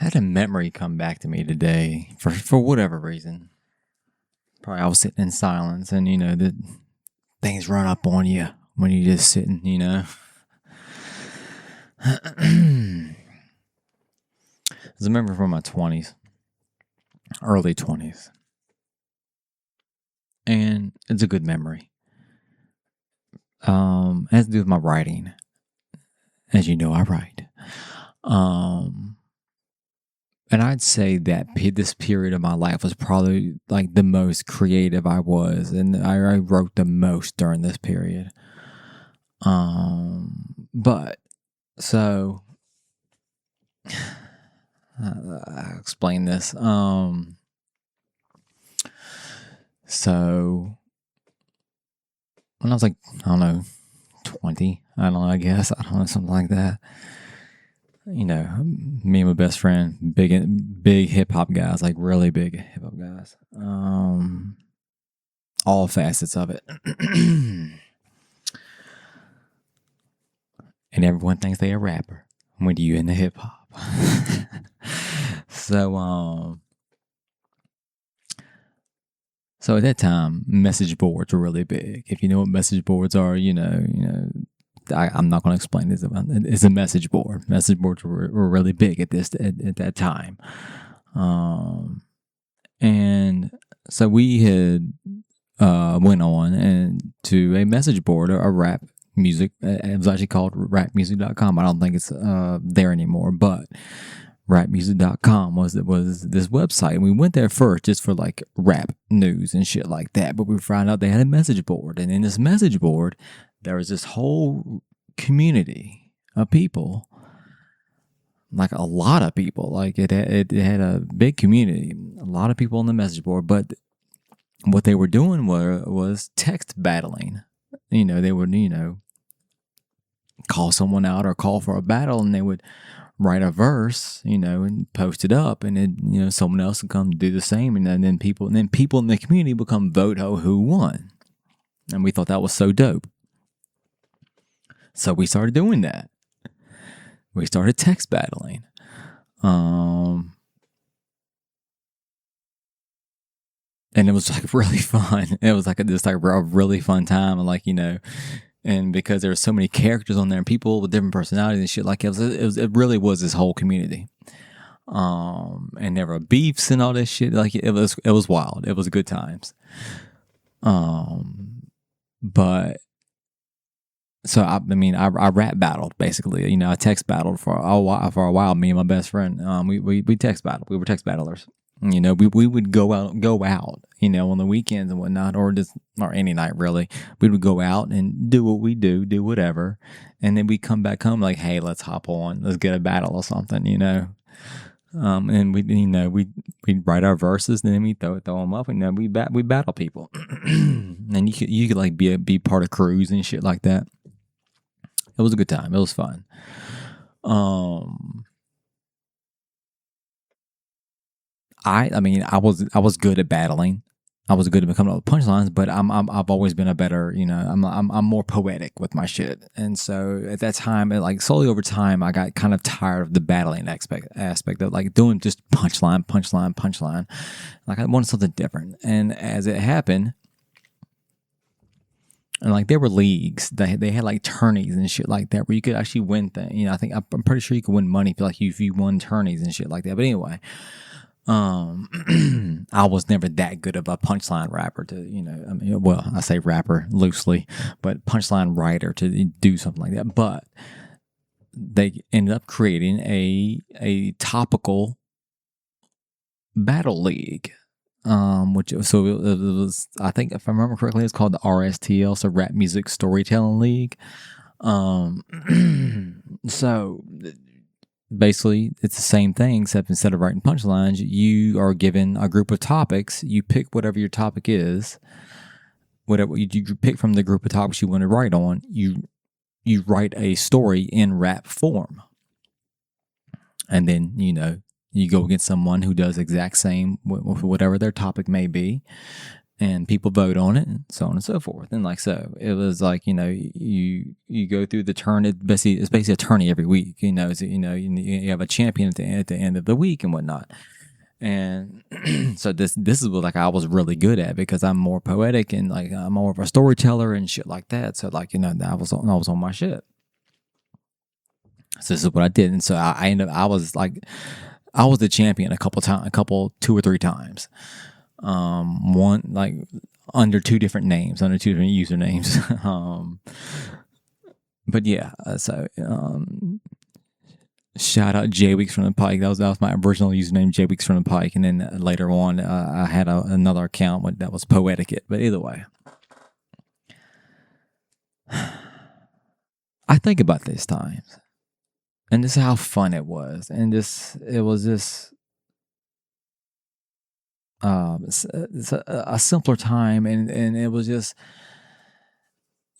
I had a memory come back to me today for whatever reason. Probably I was sitting in silence, and the things run up on you when you're just sitting. It's a memory from my 20s, early 20s, and it's a good memory. It has to do with my writing. As you know, I write. And I'd say that this period of my life was probably like the most creative I was, and I wrote the most during this period. But so I'll explain this. So when I was like, I don't know, 20, I guess, something like that. Me and my best friend, big hip hop guys, like really big hip hop guys. All facets of it. And everyone thinks they a rapper when you into hip hop. So at that time, message boards were really big. If you know what message boards are, I'm not going to explain this. It's a message board. Message boards were really big at that time. And so we had went on and to a message board, a rap music. It was actually called rapmusic.com. I don't think it's there anymore, but rapmusic.com was this website. And we went there first just for like rap news and shit like that. But we found out they had a message board. And in this message board, there was this whole community of people, like a lot of people. Like it had a big community, a lot of people on the message board. But what they were doing was text battling. They would, call someone out or call for a battle, and they would write a verse, and post it up, and then, someone else would come do the same, and then people in the community would come vote who won. And we thought that was so dope. So we started doing that. We started text battling. And it was like really fun. It was like a really fun time. And and because there were so many characters on there and people with different personalities and shit, like it really was this whole community. And there were beefs and all this shit. Like it was wild. It was good times. But so I rap battled basically. I text battled for a while. Me and my best friend, we text battled. We were text battlers. We would go out, on the weekends and whatnot, or any night really. We would go out and do what we do whatever, and then we come back home like, hey, let's hop on, let's get a battle or something, And we'd write our verses, and then we throw them up, and we battle people, and you could like be part of crews and shit like that. It was a good time. It was fun. I was good at battling. I was good at coming up with punchlines, but I've always been a better, I'm more poetic with my shit. And so at that time, like slowly over time, I got kind of tired of the battling aspect of like doing just punchline. Like I wanted something different. And as it happened, and like there were leagues, they had like tourneys and shit like that where you could actually win things. I'm pretty sure you could win money if you won tourneys and shit like that. But anyway. I was never that good of a punchline rapper to, I say rapper loosely, but punchline writer to do something like that. But they ended up creating a topical battle league, it was, I think if I remember correctly, it's called the RSTL, so Rap Music Storytelling League. So basically, it's the same thing, except instead of writing punchlines, you are given a group of topics. You pick whatever your topic is, whatever you pick from the group of topics you want to write on. You write a story in rap form, and then you go against someone who does exact same with whatever their topic may be, and people vote on it, and so on and so forth. And like so, it was like you go through the turn. It's basically a tourney every week. You have a champion at the end of the week and whatnot. And so this is what like I was really good at, because I'm more poetic and like I'm more of a storyteller and shit like that. So like I was on my shit. So this is what I did, and so I ended up I was the champion a couple 2 or 3 times. One like under 2 different names, under 2 different usernames. But yeah, so shout out J Weeks from the Pike. That was my original username, J Weeks from the Pike, and then later on I had another account that was Poeticate. But either way, I think about these times, and this is how fun it was, and it was just it's a simpler time, and it was just.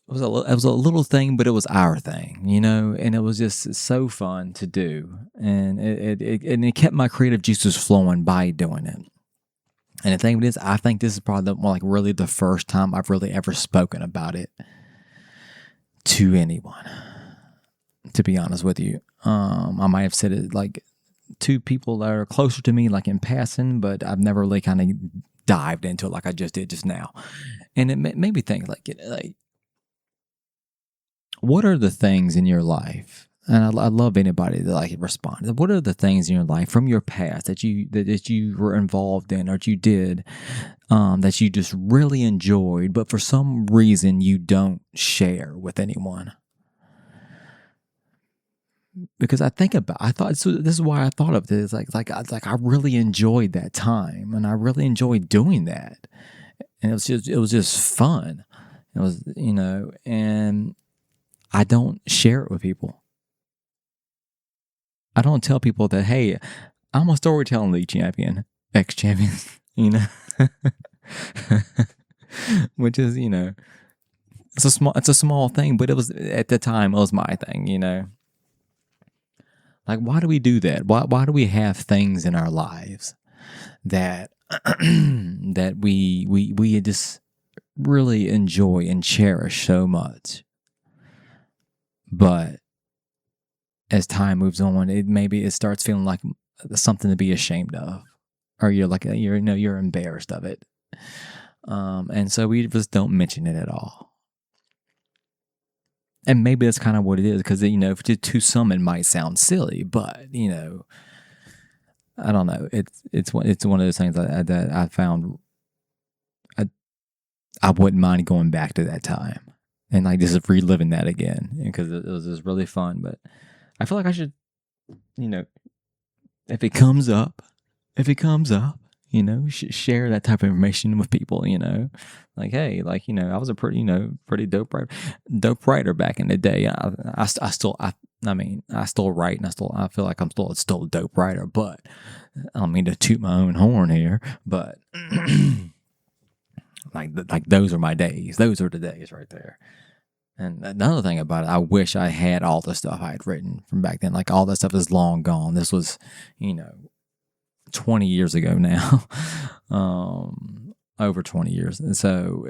It was a little thing, but it was our thing, and it was just so fun to do, and it kept my creative juices flowing by doing it. And the thing is, I think this is probably really the first time I've really ever spoken about it to anyone. To be honest with you, I might have said it like to people that are closer to me, like in passing, but I've never really kind of dived into it like I just did just now, and it made me think like. What are the things in your life? And I love anybody that respond. What are the things in your life from your past that you were involved in or that you did that you just really enjoyed, but for some reason you don't share with anyone? Because I thought so. This is why I thought of this. I really enjoyed that time, and I really enjoyed doing that, and it was just fun. It was and. I don't share it with people. I don't tell people that, hey, I'm a storytelling league champion, ex-champion, which is, it's a small thing, but it was at the time, it was my thing, Like, why do we do that? Why do we have things in our lives that that we just really enjoy and cherish so much? But as time moves on, it starts feeling like something to be ashamed of, or you're embarrassed of it, and so we just don't mention it at all. And maybe that's kind of what it is, because to some it might sound silly, but I don't know. It's one of those things that I found. I wouldn't mind going back to that time. And just reliving that again, because it was just really fun. But I feel like I should, if it comes up, share that type of information with people. Like, hey, I was a pretty dope writer back in the day. I still write, and I feel like I'm still a dope writer. But I don't mean to toot my own horn here, but like those are my days. Those are the days right there. And another thing about it, I wish I had all the stuff I had written from back then. Like, all that stuff is long gone. This was, 20 years ago now, over 20 years. And so,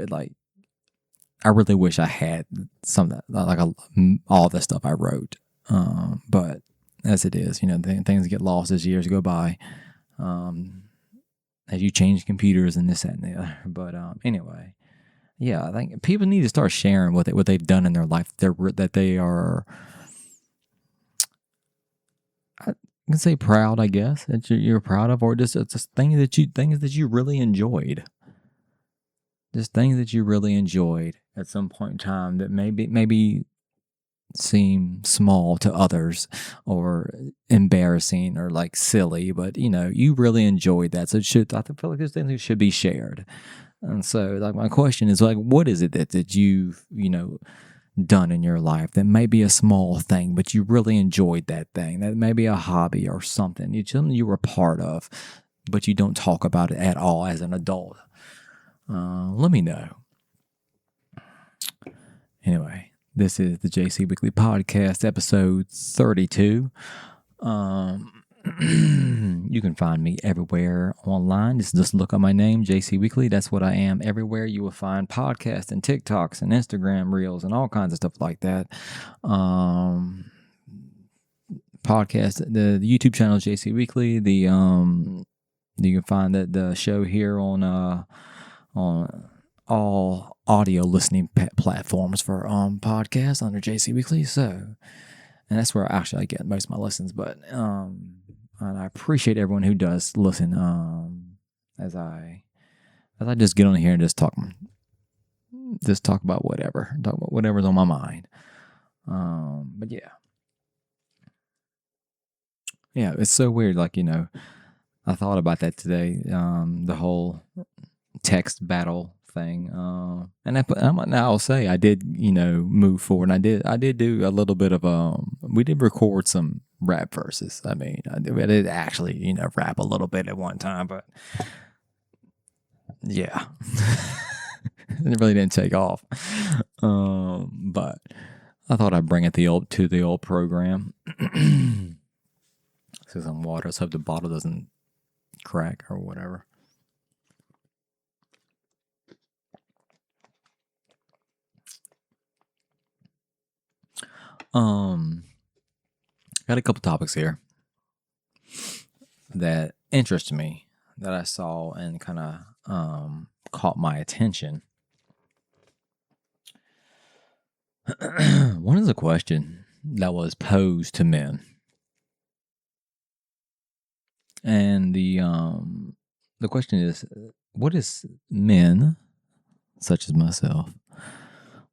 I really wish I had some of that, all the stuff I wrote. But as it is, things get lost as years go by. As you change computers and this, that, and the other. But anyway. Yeah, I think people need to start sharing what they've done in their life that they are, I can say, proud. I guess that you're proud of, or just it's things that you really enjoyed. Just things that you really enjoyed at some point in time that maybe seem small to others or embarrassing or silly, but you really enjoyed that. So I feel like those things should be shared. And so, my question is, what is it that you've, done in your life that may be a small thing, but you really enjoyed that thing? That may be a hobby or something you were a part of, but you don't talk about it at all as an adult. Let me know. Anyway, this is the JC Weekly Podcast, episode 32. You can find me everywhere online. Just look up my name, JC Weakley. That's what I am everywhere. You will find podcasts and TikToks and Instagram reels and all kinds of stuff like that. Podcast, the YouTube channel is JC Weakley. You can find the show here on all audio listening platforms for podcasts under JC Weakley. So, and that's where actually I get most of my listens. But and I appreciate everyone who does listen. As I just get on here and just talk about whatever's on my mind. But yeah, it's so weird. Like, I thought about that today. The whole text battle thing. And I'll say I did, move forward. And I did do a little bit of we did record some rap verses. I mean, I did actually, rap a little bit at one time, but yeah, it really didn't take off. But I thought I'd bring it to the old program. Some water, so the bottle doesn't crack or whatever. Got a couple topics here that interest me, that I saw and kind of caught my attention. One is a question that was posed to men. And the question is, what is men, such as myself,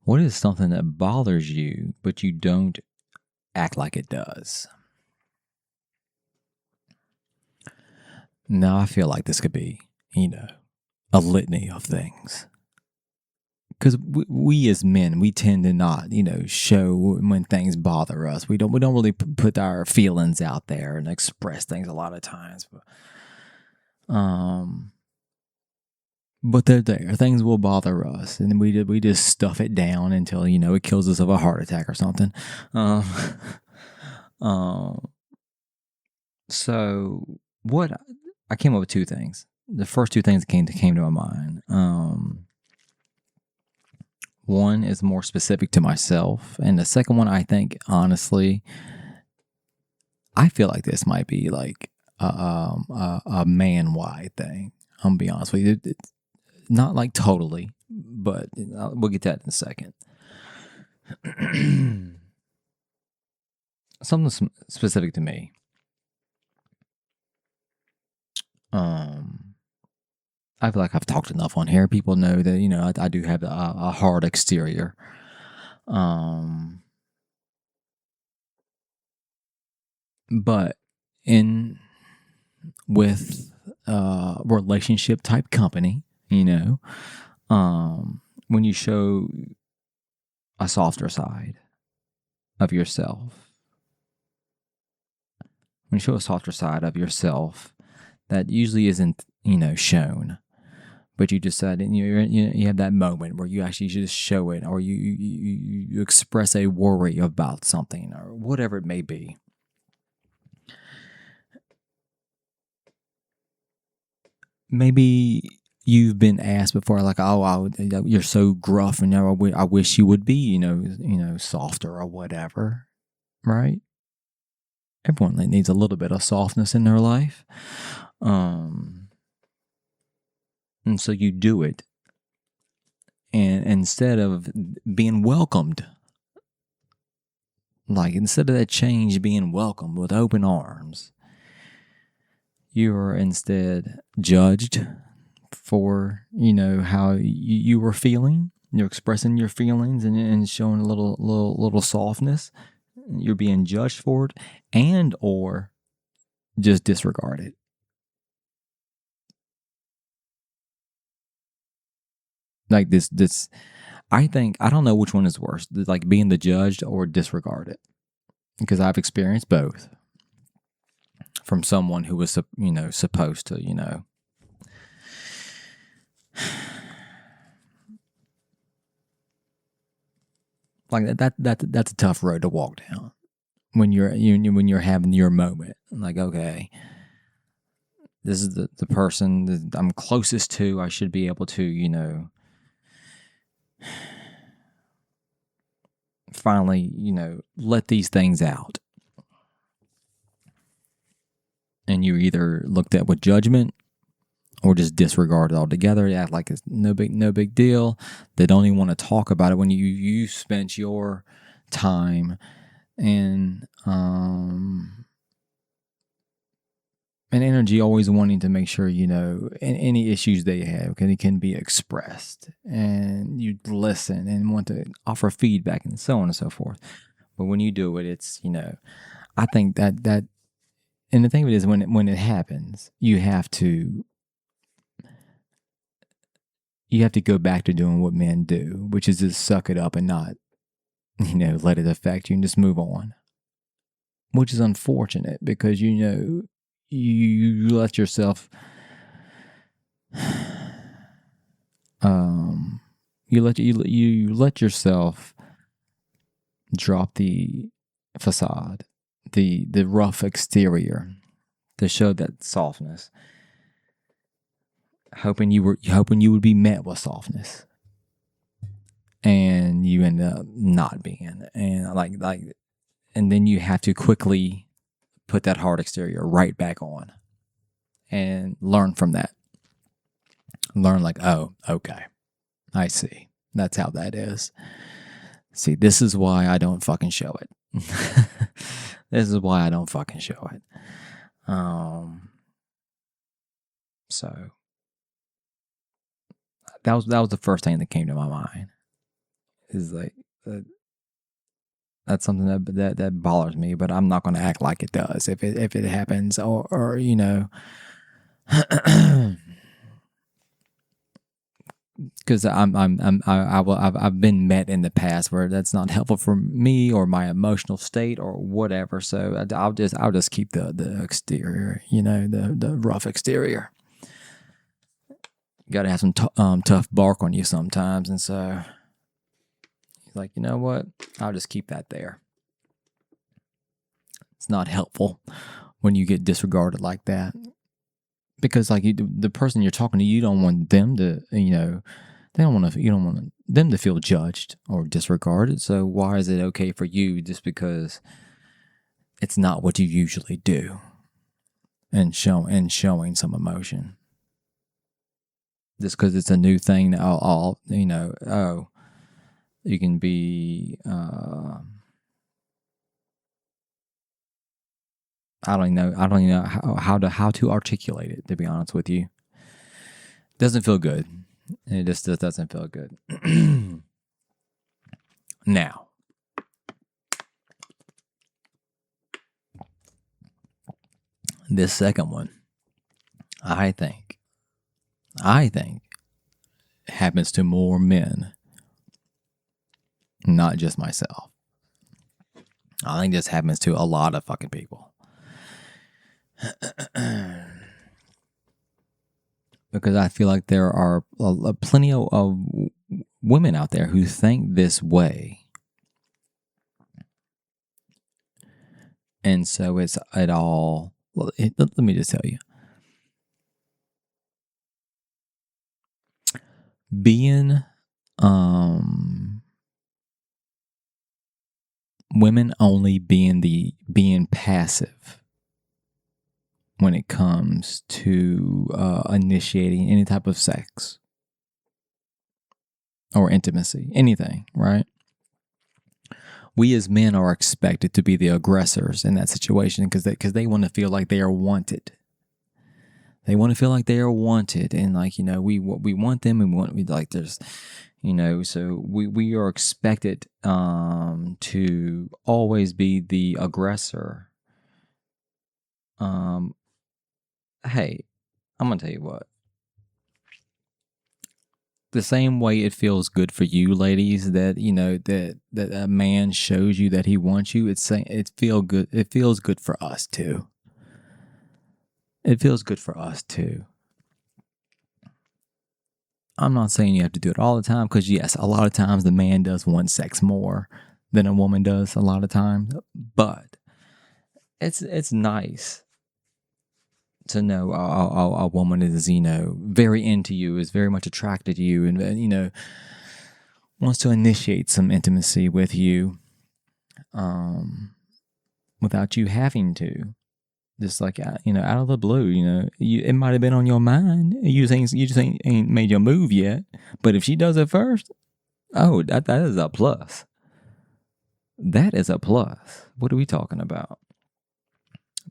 what is something that bothers you, but you don't act like it does? Now, I feel like this could be, a litany of things. Because we as men, we tend to not, show when things bother us. We don't really put our feelings out there and express things a lot of times. But they're there. Things will bother us, and we just stuff it down until it kills us of a heart attack or something. So what I came up with two things. The first two things that came to my mind. One is more specific to myself, and the second one, I think, honestly, I feel like this might be like a man-wide thing. I'm gonna be honest with you. It's not like totally, but we'll get to that in a second. Something specific to me. I feel like I've talked enough on here. People know that, I do have a hard exterior. But with relationship type company, when you show a softer side of yourself, that usually isn't, shown. But you decide, and you have that moment where you actually just show it, or you express a worry about something, or whatever it may be. Maybe you've been asked before, like, "Oh, you're so gruff, and I wish you would be, softer or whatever." Right? Everyone needs a little bit of softness in their life. And so you do it. And instead of being welcomed, instead of that change being welcomed with open arms, you are instead judged for, how you were feeling. You're expressing your feelings and showing a little softness. You're being judged for it, and or just disregarded. Like this, I don't know which one is worse, like being the judged or disregarded, because I've experienced both from someone who was, supposed to, like that's a tough road to walk down when you're having your moment. Like, okay, this is the person that I'm closest to. I should be able to, you know, finally, you know, let these things out. And you're either looked at with judgment or just disregard it altogether. You act like it's no big deal. They don't even want to talk about it when you spent your time and energy always wanting to make sure, you know, any issues they have can be expressed, and you listen and want to offer feedback and so on and so forth. But when you do it, it's, you know, I think that and the thing of it is, when it happens, you have to go back to doing what men do, which is just suck it up and not, you know, let it affect you and just move on. Which is unfortunate because, you know, you let yourself you let yourself drop the facade, the rough exterior to show that softness, hoping you would be met with softness, and you end up not being, and like and then you have to quickly put that hard exterior right back on and learn from that. Learn like, oh, okay, I see. That's how that is. See, this is why I don't fucking show it. This is why I don't fucking show it. So that was the first thing that came to my mind. Is like that's something that bothers me, but I'm not going to act like it does if it happens, or you know, because I've been met in the past where that's not helpful for me or my emotional state or whatever. So I'll just keep the exterior, you know, the rough exterior. You got to have some tough bark on you sometimes, and so he's like, you know what? I'll just keep that there. It's not helpful when you get disregarded like that, because like the person you're talking to, you don't want them to, you know, you don't want them to feel judged or disregarded. So why is it okay for you just because it's not what you usually do, and showing some emotion just because it's a new thing? I'll you know, oh, you can be I don't know how to articulate it, to be honest with you. Doesn't feel good. It just doesn't feel good. Now, this second one, I think happens to more men, not just myself. I think this happens to a lot of fucking people. Because I feel like there are plenty of women out there who think this way. And so it's at all, well, let me just tell you. Being women only being passive when it comes to initiating any type of sex or intimacy, anything, right? We as men are expected to be the aggressors in that situation because they want to feel like they are wanted. They want to feel like they are wanted, and like, you know, we want them, and we like there's, you know, so we are expected to always be the aggressor. Hey, I'm gonna tell you what. The same way it feels good for you, ladies, that, you know, that a man shows you that he wants you, it feels good. It feels good for us too. It feels good for us too. I'm not saying you have to do it all the time, because yes, a lot of times the man does want sex more than a woman does a lot of times, but it's nice to know a woman is, very into you, is very much attracted to you, and, wants to initiate some intimacy with you, without you having to. Just like, out of the blue, it might have been on your mind. You just ain't made your move yet. But if she does it first, oh, that is a plus. That is a plus. What are we talking about?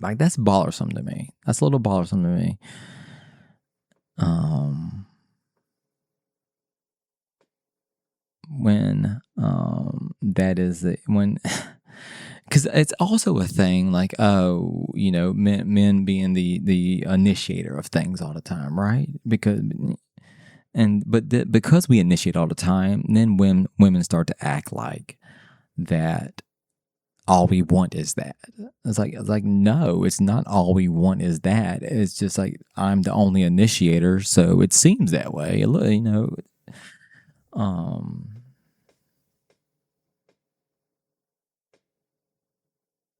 Like, that's bothersome to me. That's a little bothersome to me. When that is when. Because it's also a thing, like, men being the initiator of things all the time, right? Because we initiate all the time, then when women start to act like that, all we want is that. It's like no, it's not all we want is that. It's just like, I'm the only initiator, so it seems that way.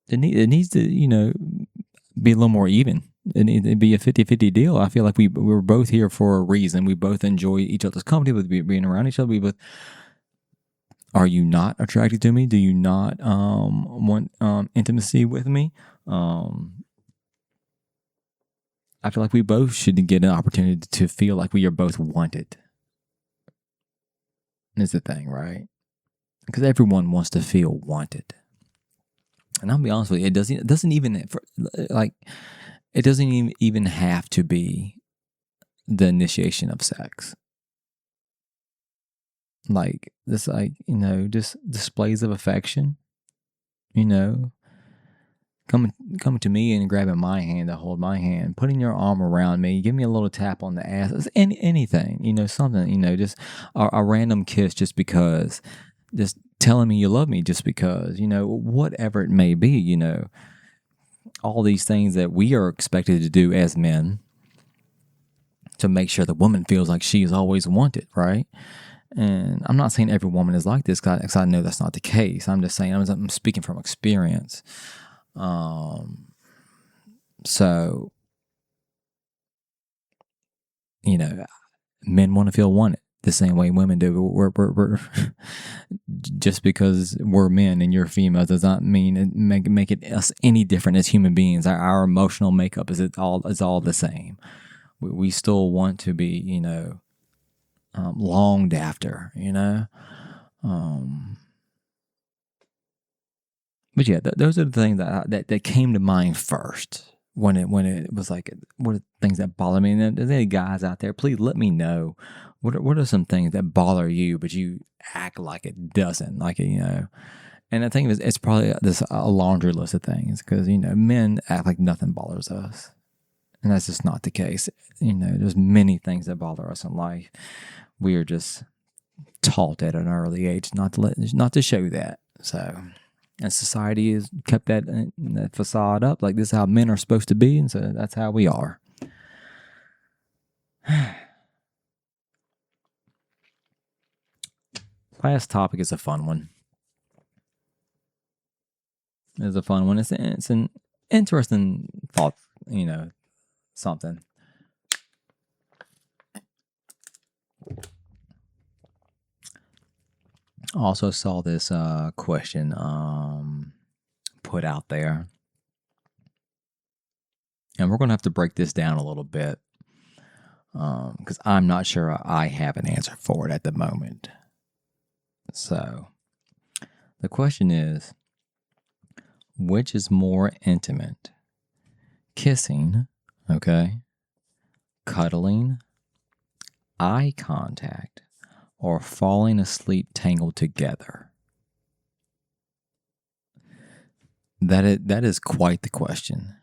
It needs to, be a little more even. It needs to be a 50-50 deal. I feel like we're both here for a reason. We both enjoy each other's company, with being around each other. We both. Are you not attracted to me? Do you not want intimacy with me? I feel like we both should get an opportunity to feel like we are both wanted. Is the thing, right? Because everyone wants to feel wanted. And I'll be honest with you, it doesn't even have to be the initiation of sex. Like this, just displays of affection, coming to me and grabbing my hand to hold my hand, putting your arm around me, give me a little tap on the ass, anything, something, just a random kiss, just because, just telling me you love me, just because, whatever it may be, all these things that we are expected to do as men to make sure the woman feels like she is always wanted, right? And I'm not saying every woman is like this, because I know that's not the case. I'm just saying, I'm speaking from experience. So, men want to feel wanted the same way women do. We're just because we're men and you're female does not mean it make it us any different as human beings. Our emotional makeup is all the same. We still want to be, longed after, But yeah, those are the things that came to mind first when it was like, what are things that bother me? And there's any guys out there, please let me know what are some things that bother you, but you act like it doesn't, like it. And I think it's probably a laundry list of things, because men act like nothing bothers us, and that's just not the case. There's many things that bother us in life. We are just taught at an early age not to show that. So. And society has kept that facade up, like this is how men are supposed to be, and so that's how we are. Last topic is a fun one. It's a fun one. It's an interesting thought, something. Also saw this question put out there, and we're going to have to break this down a little bit, because I'm not sure I have an answer for it at the moment. So the question is, which is more intimate? Kissing, okay, cuddling, eye contact, or falling asleep tangled together? That is quite the question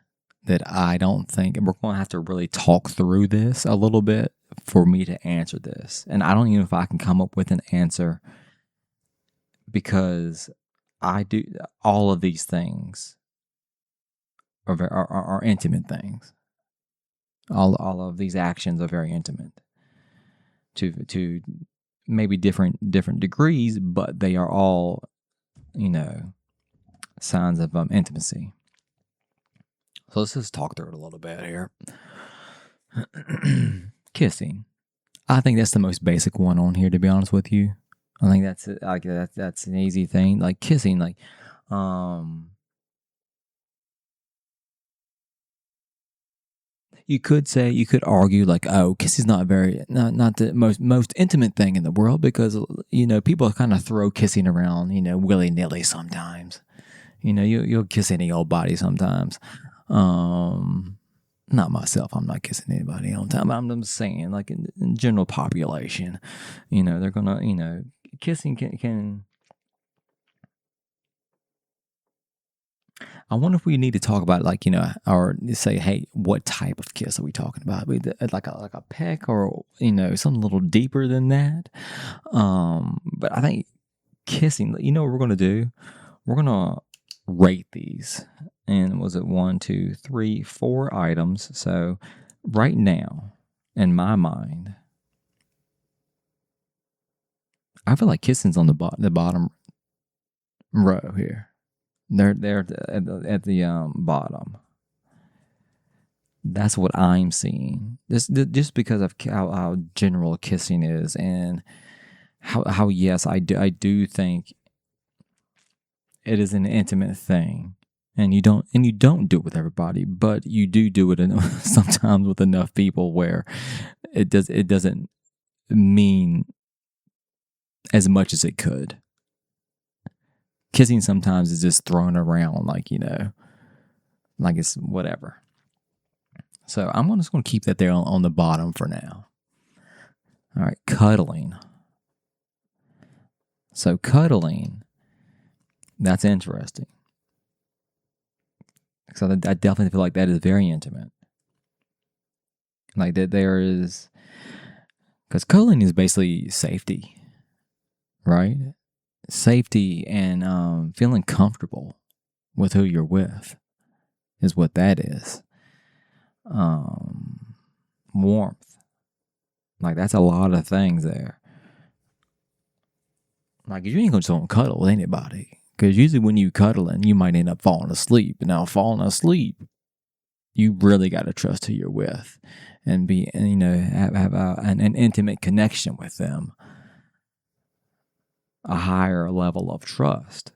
that I don't think, we're going to have to really talk through this a little bit for me to answer this. And I don't even know if I can come up with an answer, because I do all of these things are intimate things. All of these actions are very intimate to maybe different degrees, but they are all, signs of intimacy. So let's just talk through it a little bit here. Kissing. I think that's the most basic one on here, to be honest with you. I think that's it. Like that's an easy thing. Like kissing, like um you could argue like, oh, kissing's not very not the most intimate thing in the world because people kind of throw kissing around, willy nilly sometimes. You'll kiss any old body sometimes. Not myself. I'm not kissing anybody all the time. But I'm just saying, like in general population, they're gonna, kissing can. I wonder if we need to talk about like or say, hey, what type of kiss are we talking about? Like a peck or something a little deeper than that. But I think kissing. You know what we're gonna do? We're gonna rate these. And was it 1, 2, 3, 4 items? So right now, in my mind, I feel like kissing's on the bottom row here. They're at the bottom. That's what I'm seeing. Just because of how general kissing is, and how yes, I do think it is an intimate thing. And you don't do it with everybody, but you do it sometimes with enough people where it doesn't mean as much as it could. Kissing sometimes is just thrown around like like it's whatever. So I'm just going to keep that there on the bottom for now. All right, cuddling. So cuddling, that's interesting. So I definitely feel like that is very intimate. Like that there is, because cuddling is basically safety, right? Safety and feeling comfortable with who you're with is what that is. Warmth. Like that's a lot of things there. Like you ain't gonna just cuddle with anybody. Because usually when you cuddling, you might end up falling asleep. And now falling asleep, you really got to trust who you're with, and have an intimate connection with them, a higher level of trust.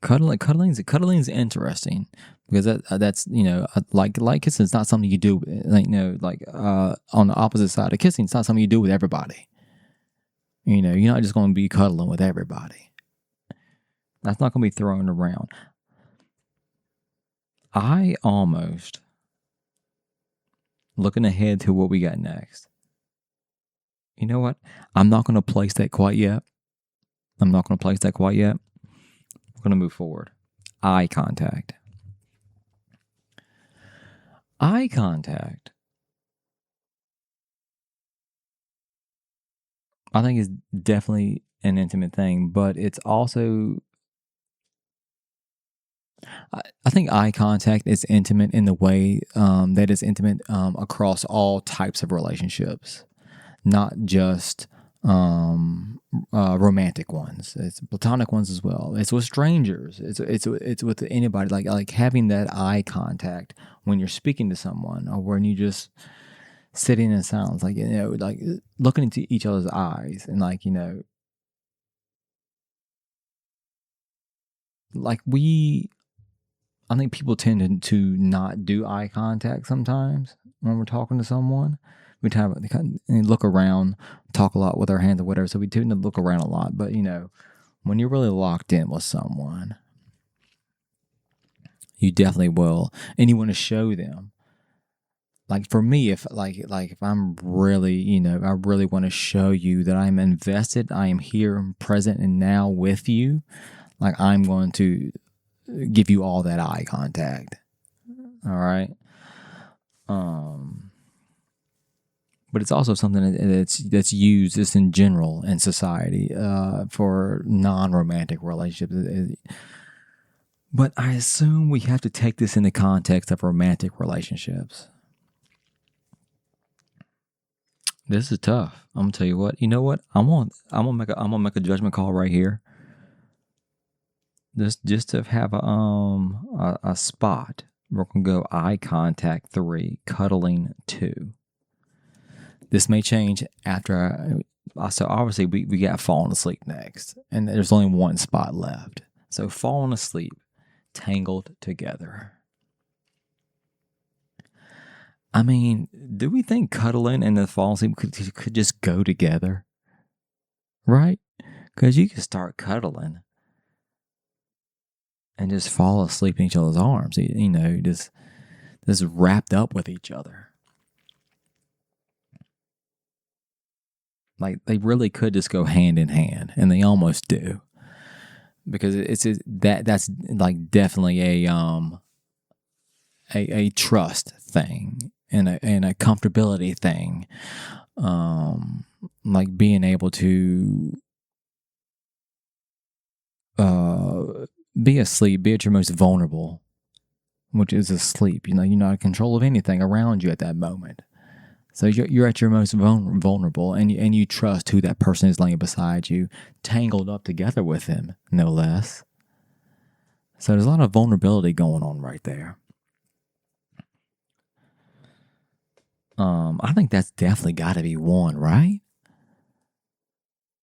Cuddling's interesting because that's like kissing is not something you do on the opposite side of kissing. It's not something you do with everybody. You're not just going to be cuddling with everybody. That's not going to be thrown around. I almost, looking ahead to what we got next. You know what? I'm not going to place that quite yet. We're going to move forward. Eye contact. Eye contact, I think, is definitely an intimate thing, but it's also, I think eye contact is intimate in the way that it's intimate across all types of relationships, not just romantic ones. It's platonic ones as well. It's with strangers. It's with anybody. Like having that eye contact when you're speaking to someone, or when you just sitting in silence, like like looking into each other's eyes, and like like I think people tend to not do eye contact sometimes when we're talking to someone. We kind of look around, talk a lot with our hands or whatever. So we tend to look around a lot. But when you're really locked in with someone, you definitely will, and you want to show them. Like for me, if if I'm really I really want to show you that I'm invested, I am here, I'm present, and now with you. Like I'm going to give you all that eye contact. All right. But it's also something that's used just in general in society for non-romantic relationships. But I assume we have to take this in the context of romantic relationships. This is tough. I'm gonna tell you what. You know what? I'm gonna make a judgment call right here. just to have a spot. We're gonna go eye contact 3, cuddling 2. This may change after. So obviously we got falling asleep next, and there's only one spot left. So falling asleep, tangled together. I mean, do we think cuddling and the falling asleep could just go together? Right? Because you could start cuddling and just fall asleep in each other's arms. You know, just wrapped up with each other. Like they really could just go hand in hand, and they almost do, because that's like definitely a trust thing and a comfortability thing, like being able to be asleep, be at your most vulnerable, which is asleep. You know, you're not in control of anything around you at that moment. So you're at your most vulnerable, and you trust who that person is laying beside you, tangled up together with him, no less. So there's a lot of vulnerability going on right there. I think that's definitely got to be one, right?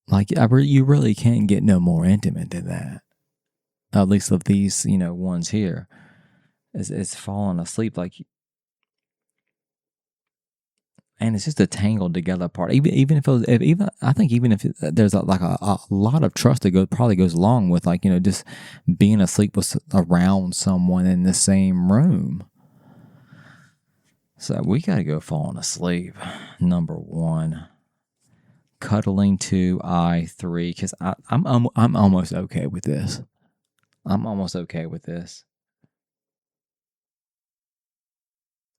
Like you really can't get no more intimate than that. At least of these, ones here, it's falling asleep like. And it's just a tangled together part. Even if it was, there's a lot of trust that probably goes along with just being asleep with around someone in the same room. So we got to go falling asleep. Number 1, cuddling 2, eye 3. Because I'm almost okay with this. I'm almost okay with this.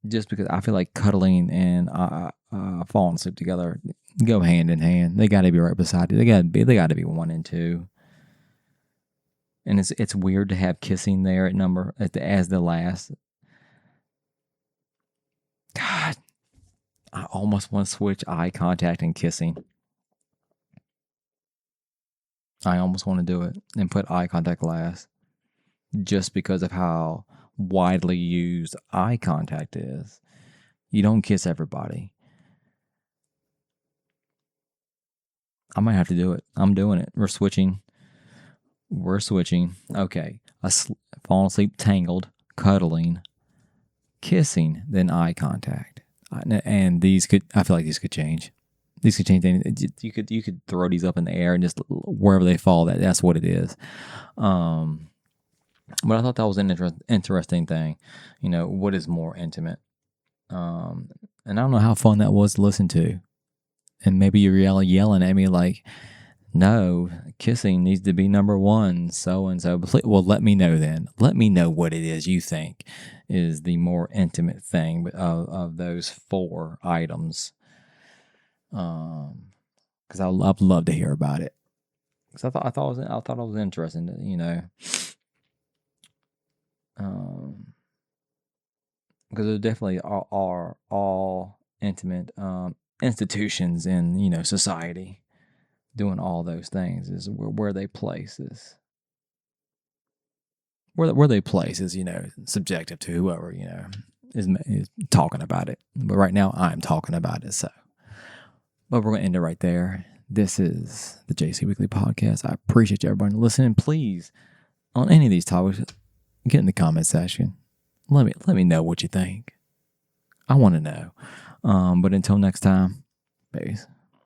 Just because I feel like cuddling and falling asleep together go hand in hand. They got to be right beside you. They got to be 1 and 2. And it's weird to have kissing there as the last. God, I almost want to switch eye contact and kissing. I almost want to do it and put eye contact last, just because of how widely used eye contact is. You don't kiss everybody. I might have to do it. I'm doing it. We're switching. Okay. Falling asleep, tangled, cuddling, kissing, then eye contact. And I feel like these could change. These could change. You could throw these up in the air and just wherever they fall, that's what it is. But I thought that was an interesting thing. What is more intimate? And I don't know how fun that was to listen to. And maybe you're yelling at me like, no, kissing needs to be number 1, so-and-so. Well, let me know then. Let me know what it is you think is the more intimate thing of those 4 items. Because I'd love to hear about it. Because I thought it was interesting, because there definitely are all intimate institutions in society doing all those things. Is where they place is where they place is subjective to whoever is talking about it. But right now I'm talking about it. So, but we're gonna end it right there. This is the JC Weekly Podcast. I appreciate you everybody listening. Please, on any of these topics, get in the comment section. Let me know what you think. I want to know. But until next time, peace.